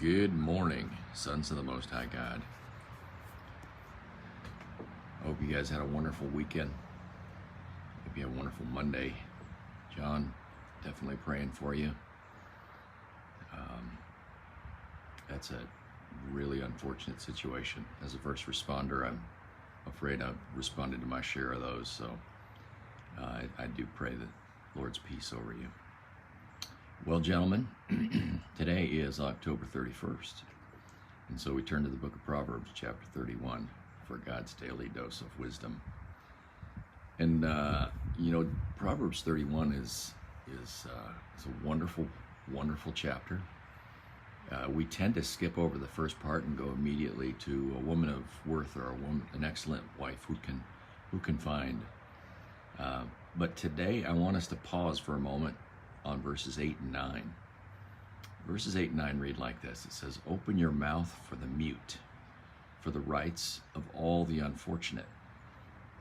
Good morning, sons of the Most High God. I hope you guys had a wonderful weekend. Hope you had a wonderful Monday. John, definitely praying for you. That's a really unfortunate situation. As a first responder, I'm afraid I've responded to my share of those, so I do pray the Lord's peace over you. Well, gentlemen, today is October 31st, and so we turn to the book of Proverbs, chapter 31, for God's daily dose of wisdom. And, Proverbs 31 is a wonderful, wonderful chapter. We tend to skip over the first part and go immediately to a woman of worth or an excellent wife who can find. But today I want us to pause for a moment on verses 8 and 9. Verses 8 and 9 read like this. It says, "Open your mouth for the mute, for the rights of all the unfortunate.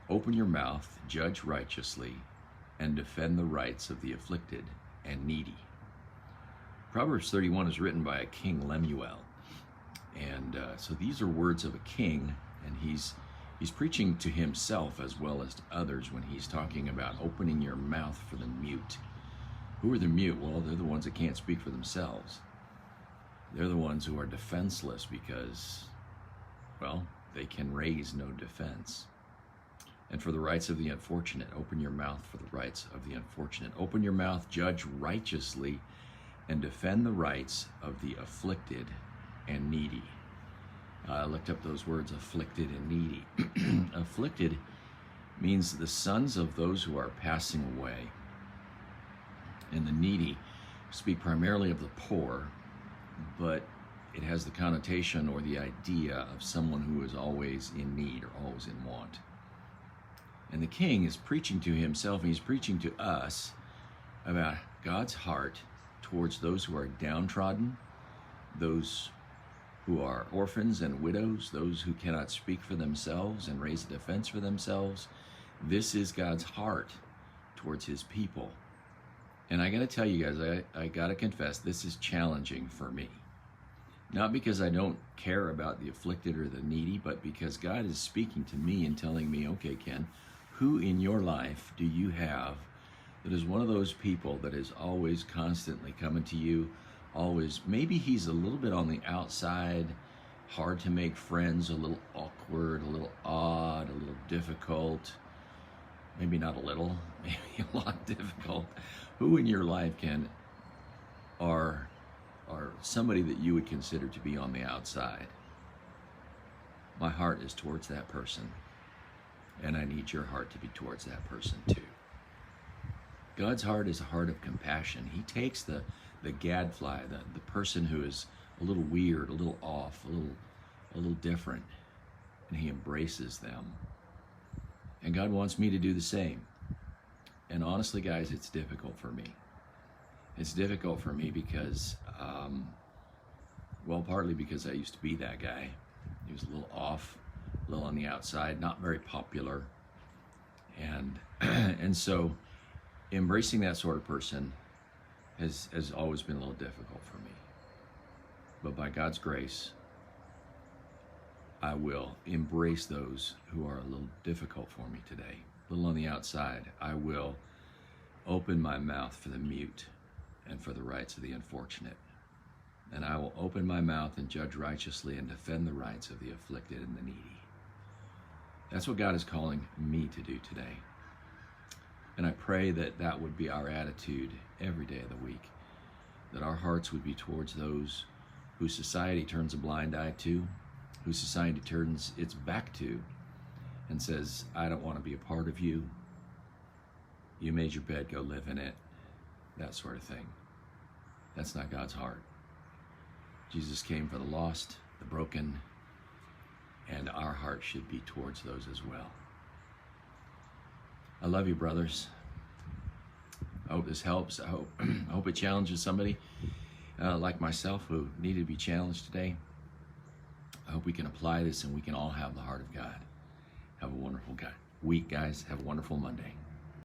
Open your mouth, judge righteously, and defend the rights of the afflicted and needy." Proverbs 31 is written by a King Lemuel. And so these are words of a king, and he's preaching to himself as well as to others when he's talking about opening your mouth for the mute. Who are the mute? Well, they're the ones that can't speak for themselves. They're the ones who are defenseless because, well, they can raise no defense. And for the rights of the unfortunate, open your mouth for the rights of the unfortunate. Open your mouth, judge righteously, and defend the rights of the afflicted and needy. I looked up those words, afflicted and needy. Afflicted means the sons of those who are passing away. And the needy speak primarily of the poor, but it has the connotation or the idea of someone who is always in need or always in want. And the king is preaching to himself, and he's preaching to us about God's heart towards those who are downtrodden, those who are orphans and widows, those who cannot speak for themselves and raise a defense for themselves. This is God's heart towards his people. And I gotta tell you guys, I gotta confess, this is challenging for me. Not because I don't care about the afflicted or the needy, but because God is speaking to me and telling me, okay, Ken, who in your life do you have that is one of those people that is always constantly coming to you, always, maybe he's a little bit on the outside, hard to make friends, a little awkward, a little odd, a little difficult, maybe not a little, maybe a lot difficult. Who in your life, Ken, are somebody that you would consider to be on the outside? My heart is towards that person, and I need your heart to be towards that person too. God's heart is a heart of compassion. He takes the gadfly, the person who is a little weird, a little off, a little different, and he embraces them. And God wants me to do the same. And honestly, guys, it's difficult for me. It's difficult for me because, partly because I used to be that guy. He was a little off, a little on the outside, not very popular. And so embracing that sort of person has always been a little difficult for me. But by God's grace, I will embrace those who are a little difficult for me today, a little on the outside. I will open my mouth for the mute and for the rights of the unfortunate. And I will open my mouth and judge righteously and defend the rights of the afflicted and the needy. That's what God is calling me to do today. And I pray that that would be our attitude every day of the week, that our hearts would be towards those whose society turns a blind eye to, whose society turns its back to, and says, I don't want to be a part of you. You made your bed, go live in it. That sort of thing. That's not God's heart. Jesus came for the lost, the broken, and our heart should be towards those as well. I love you, brothers. I hope this helps. I hope it challenges somebody like myself who needed to be challenged today. I hope we can apply this and we can all have the heart of God. Have a wonderful week, guys. Have a wonderful Monday.